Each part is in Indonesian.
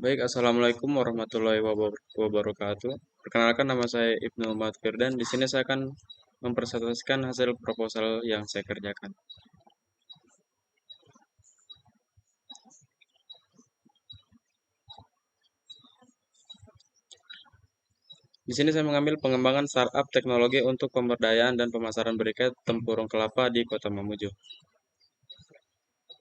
Baik, Assalamualaikum warahmatullahi wabarakatuh. Perkenalkan nama saya Ibnu Ahmad Firdan. Di sini saya akan mempresentasikan hasil proposal yang saya kerjakan. Di sini saya mengambil pengembangan startup teknologi untuk pemberdayaan dan pemasaran berikat tempurung kelapa di Kota Mamuju.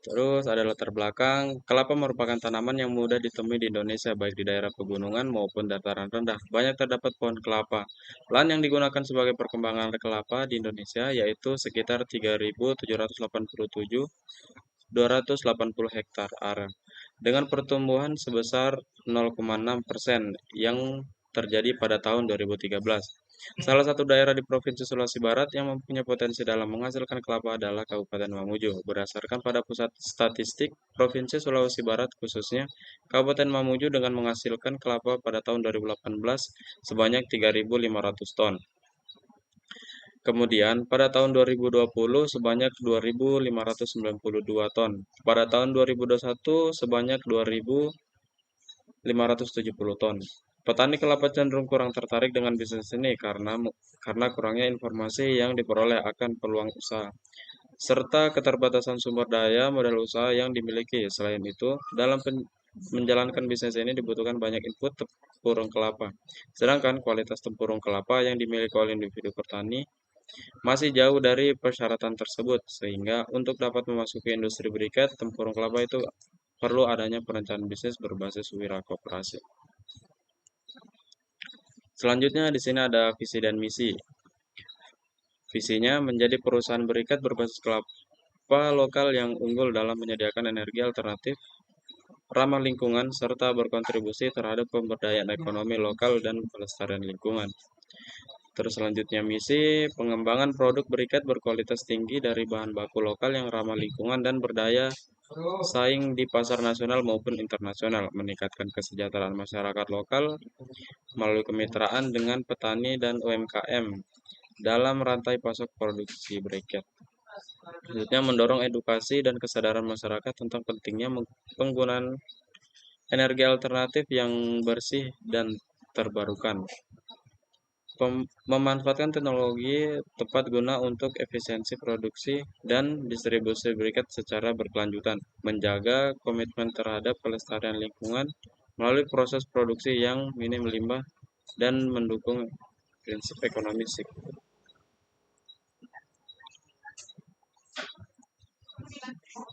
Terus ada latar belakang, kelapa merupakan tanaman yang mudah ditemui di Indonesia, baik di daerah pegunungan maupun dataran rendah. Banyak terdapat pohon kelapa. Lahan yang digunakan sebagai perkembangan kelapa di Indonesia yaitu sekitar 3.787.280 hektar area, dengan pertumbuhan sebesar 0,6% yang terjadi pada tahun 2013. Salah satu daerah di Provinsi Sulawesi Barat yang mempunyai potensi dalam menghasilkan kelapa adalah Kabupaten Mamuju. Berdasarkan pada Pusat Statistik Provinsi Sulawesi Barat khususnya, Kabupaten Mamuju dengan menghasilkan kelapa pada tahun 2018 sebanyak 3.500 ton. Kemudian, pada tahun 2020 sebanyak 2.592 ton. Pada tahun 2021 sebanyak 2.570 ton. Petani kelapa cenderung kurang tertarik dengan bisnis ini karena kurangnya informasi yang diperoleh akan peluang usaha serta keterbatasan sumber daya modal usaha yang dimiliki. Selain itu, dalam menjalankan bisnis ini dibutuhkan banyak input tempurung kelapa. Sedangkan kualitas tempurung kelapa yang dimiliki oleh individu petani masih jauh dari persyaratan tersebut, sehingga untuk dapat memasuki industri berikat tempurung kelapa itu perlu adanya perencanaan bisnis berbasis wira koperasi. Selanjutnya di sini ada visi dan misi. Visinya menjadi perusahaan berikat berbasis kelapa lokal yang unggul dalam menyediakan energi alternatif, ramah lingkungan, serta berkontribusi terhadap pemberdayaan ekonomi lokal dan pelestarian lingkungan. Terus selanjutnya misi, pengembangan produk berikat berkualitas tinggi dari bahan baku lokal yang ramah lingkungan dan berdaya saing di pasar nasional maupun internasional, meningkatkan kesejahteraan masyarakat lokal melalui kemitraan dengan petani dan UMKM dalam rantai pasok produksi briket. Selanjutnya mendorong edukasi dan kesadaran masyarakat tentang pentingnya penggunaan energi alternatif yang bersih dan terbarukan. Memanfaatkan teknologi tepat guna untuk efisiensi produksi dan distribusi briket secara berkelanjutan, menjaga komitmen terhadap pelestarian lingkungan melalui proses produksi yang minim limbah dan mendukung prinsip ekonomi sirkular.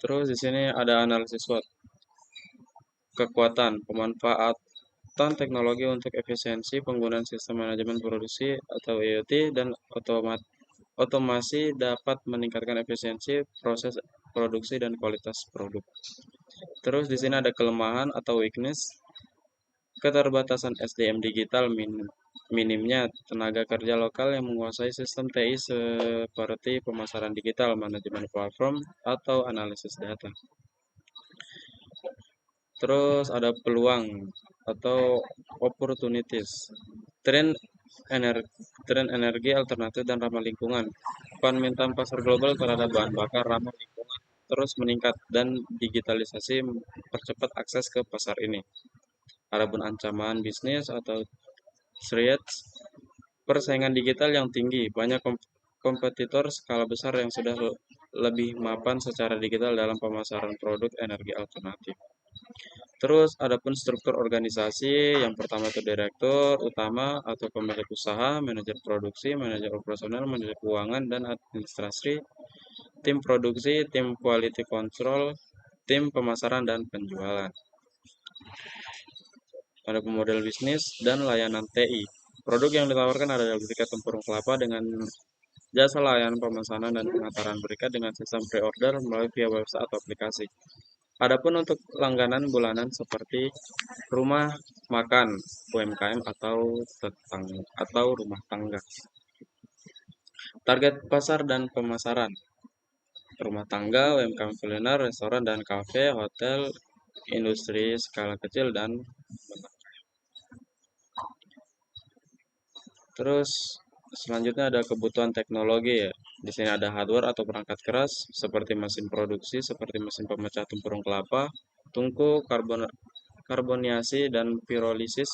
Terus di sini ada analisis SWOT, kekuatan, pemanfaatan teknologi untuk efisiensi penggunaan sistem manajemen produksi atau IoT dan otomasi dapat meningkatkan efisiensi proses produksi dan kualitas produk. Terus di sini ada kelemahan atau weakness, keterbatasan SDM digital, minimnya tenaga kerja lokal yang menguasai sistem TI seperti pemasaran digital, manajemen platform, atau analisis data. Terus ada peluang atau opportunities. Tren energi, tren energi alternatif dan ramah lingkungan. Permintaan pasar global terhadap bahan bakar ramah lingkungan terus meningkat dan digitalisasi mempercepat akses ke pasar ini. Adapun ancaman bisnis atau threats, persaingan digital yang tinggi, banyak kompetitor skala besar yang sudah lebih mapan secara digital dalam pemasaran produk energi alternatif. Terus adapun struktur organisasi, yang pertama itu direktur utama atau pemilik usaha, manajer produksi, manajer operasional, manajer keuangan, dan administrasi, tim produksi, tim quality control, tim pemasaran dan penjualan. Ada model bisnis dan layanan TI. Produk yang ditawarkan adalah berikat tempurung kelapa dengan jasa layanan pemesanan dan pengantaran berikat dengan sistem pre-order melalui via website atau aplikasi. Adapun untuk langganan bulanan seperti rumah makan, UMKM atau rumah tangga. Target pasar dan pemasaran. Rumah tangga, UMKM kuliner, restoran dan kafe, hotel, industri skala kecil dan menengah. Terus selanjutnya ada kebutuhan teknologi ya. Di sini ada hardware atau perangkat keras seperti mesin produksi, seperti mesin pemecah tempurung kelapa, tungku, karboniasi dan pirolisis,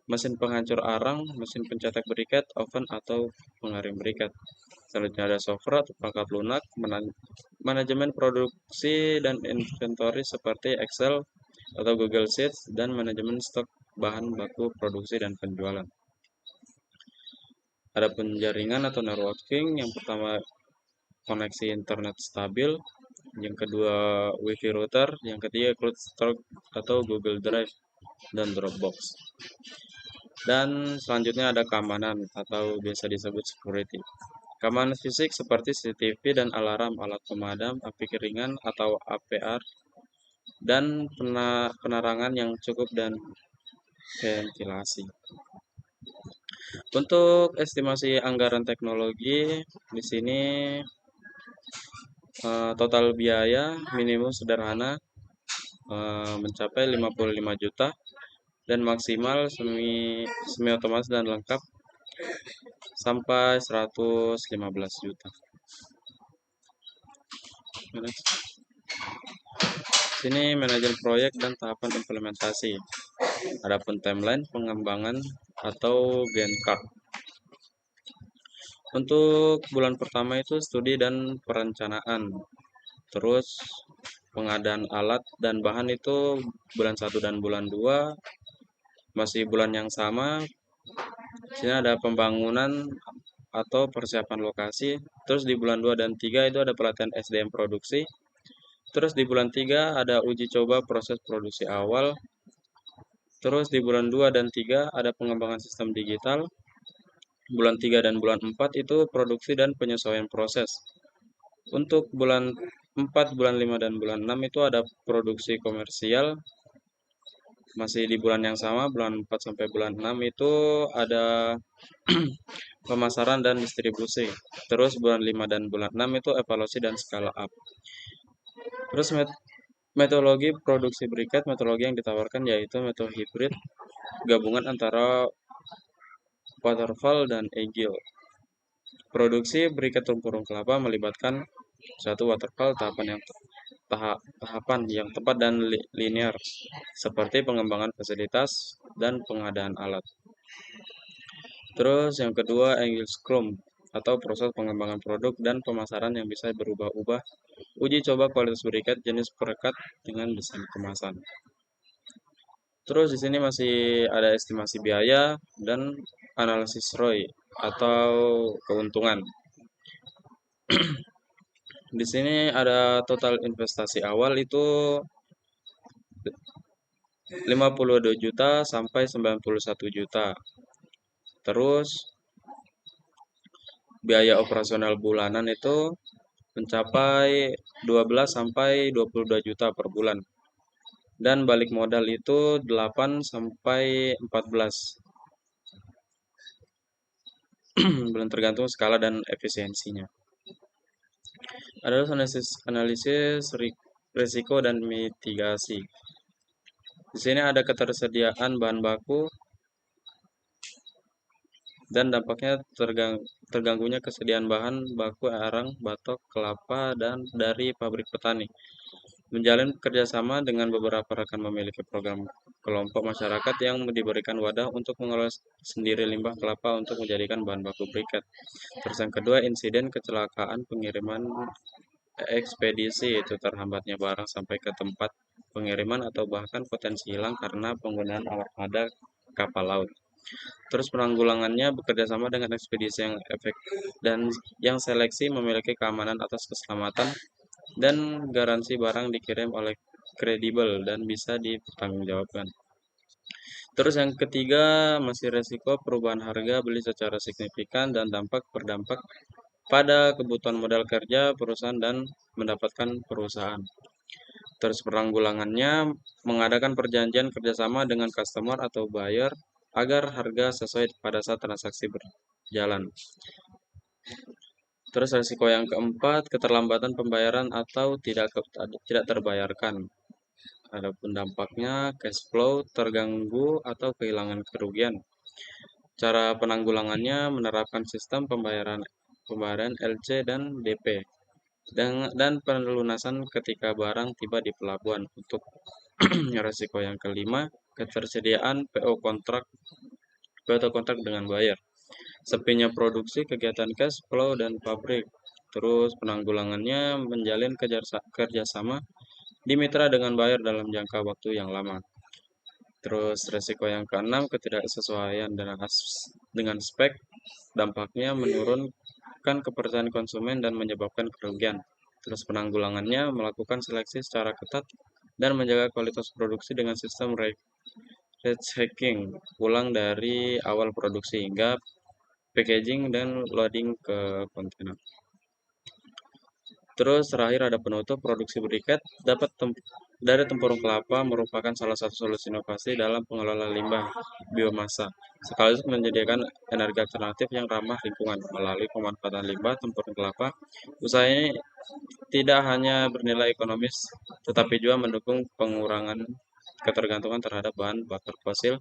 mesin penghancur arang, mesin pencetak berikat, oven atau pengaring berikat. Selanjutnya ada software atau perangkat lunak, manajemen produksi dan inventory seperti Excel atau Google Sheets, dan manajemen stok bahan baku produksi dan penjualan. Adapun jaringan atau networking, yang pertama koneksi internet stabil, yang kedua wifi router, yang ketiga cloud storage atau Google Drive dan Dropbox. Dan selanjutnya ada keamanan atau biasa disebut security. Keamanan fisik seperti CCTV dan alarm, alat pemadam api ringan atau APR, dan penerangan yang cukup dan ventilasi. Untuk estimasi anggaran teknologi, di sini total biaya minimum sederhana mencapai 55 juta dan maksimal semi otomatis dan lengkap sampai 115 juta. Sini manajer proyek dan tahapan implementasi. Adapun timeline pengembangan atau Gantt chart. Untuk bulan pertama itu studi dan perencanaan. Terus pengadaan alat dan bahan itu bulan 1 dan bulan 2 masih bulan yang sama. Sini ada pembangunan atau persiapan lokasi. Terus di bulan 2 dan 3 itu ada pelatihan SDM produksi. Terus di bulan 3 ada uji coba proses produksi awal. Terus di bulan 2 dan 3 ada pengembangan sistem digital. Bulan 3 dan bulan 4 itu produksi dan penyesuaian proses. Untuk bulan 4, bulan 5 dan bulan 6 itu ada produksi komersial. Masih di bulan yang sama, bulan 4 sampai bulan 6 itu ada pemasaran dan distribusi. Terus bulan 5 dan bulan 6 itu evaluasi dan skala up. Terus metodologi produksi berikat, metodologi yang ditawarkan yaitu metode hibrid, gabungan antara waterfall dan agile. Produksi berikat tempurung kelapa melibatkan satu waterfall, tahapan yang tepat dan linear, seperti pengembangan fasilitas dan pengadaan alat. Terus yang kedua Agile Scrum atau proses pengembangan produk dan pemasaran yang bisa berubah-ubah. Uji coba kualitas berikat, jenis perekat dengan desain kemasan. Terus di sini masih ada estimasi biaya dan analisis ROI atau keuntungan. Di sini ada total investasi awal itu 52 juta sampai 91 juta. Terus biaya operasional bulanan itu mencapai 12 sampai 22 juta per bulan. Dan balik modal itu 8 sampai 14. Belum tergantung skala dan efisiensinya. Adalah analisis risiko dan mitigasi. Di sini ada ketersediaan bahan baku dan dampaknya terganggunya kesediaan bahan baku arang, batok, kelapa, dan dari pabrik petani. Menjalin kerjasama dengan beberapa rekan memiliki program kelompok masyarakat yang diberikan wadah untuk mengelola sendiri limbah kelapa untuk menjadikan bahan baku briket. Terus yang kedua, insiden kecelakaan pengiriman ekspedisi, itu terhambatnya barang sampai ke tempat pengiriman atau bahkan potensi hilang karena penggunaan armada kapal laut. Terus penanggulangannya bekerja sama dengan ekspedisi yang efektif dan yang seleksi memiliki keamanan atas keselamatan dan garansi barang dikirim oleh kredibel dan bisa dipertanggungjawabkan. Terus yang ketiga masih resiko perubahan harga beli secara signifikan dan berdampak pada kebutuhan modal kerja perusahaan dan mendapatkan perusahaan. Terus penanggulangannya mengadakan perjanjian kerjasama dengan customer atau buyer agar harga sesuai pada saat transaksi berjalan. Terus risiko yang keempat, keterlambatan pembayaran atau tidak terbayarkan. Adapun dampaknya cash flow terganggu atau kehilangan kerugian. Cara penanggulangannya menerapkan sistem pembayaran LC dan DP dan pelunasan ketika barang tiba di pelabuhan untuk Resiko yang kelima, ketersediaan PO kontrak dengan buyer. Sepinya produksi, kegiatan cash flow, dan pabrik. Terus penanggulangannya menjalin kerjasama di mitra dengan buyer dalam jangka waktu yang lama. Terus resiko yang keenam, ketidaksesuaian dengan spek. Dampaknya menurunkan kepercayaan konsumen dan menyebabkan kerugian. Terus penanggulangannya melakukan seleksi secara ketat dan menjaga kualitas produksi dengan sistem rechecking ulang dari awal produksi hingga packaging dan loading ke kontainer. Terus terakhir ada penutup, produksi briket dari tempurung kelapa merupakan salah satu solusi inovasi dalam pengelolaan limbah biomasa, sekaligus menyediakan energi alternatif yang ramah lingkungan. Melalui pemanfaatan limbah tempurung kelapa, usaha ini tidak hanya bernilai ekonomis, tetapi juga mendukung pengurangan ketergantungan terhadap bahan bakar fosil,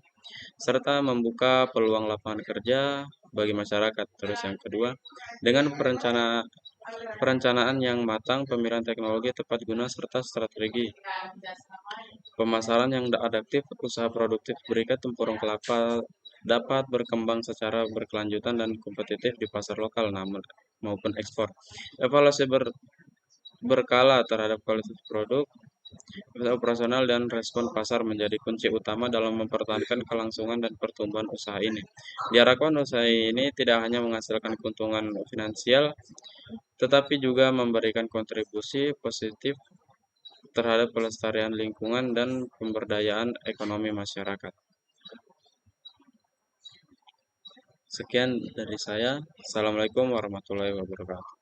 serta membuka peluang lapangan kerja bagi masyarakat. Terus yang kedua, dengan perencanaan yang matang, pemilihan teknologi tepat guna, serta strategi pemasaran yang adaptif, usaha produktif briket tempurung kelapa dapat berkembang secara berkelanjutan dan kompetitif di pasar lokal maupun ekspor. Evaluasi berkala terhadap kualitas produk, operasional, dan respon pasar menjadi kunci utama dalam mempertahankan kelangsungan dan pertumbuhan usaha ini. Diharapkan usaha ini tidak hanya menghasilkan keuntungan finansial, tetapi juga memberikan kontribusi positif terhadap pelestarian lingkungan dan pemberdayaan ekonomi masyarakat. Sekian dari saya. Assalamualaikum warahmatullahi wabarakatuh.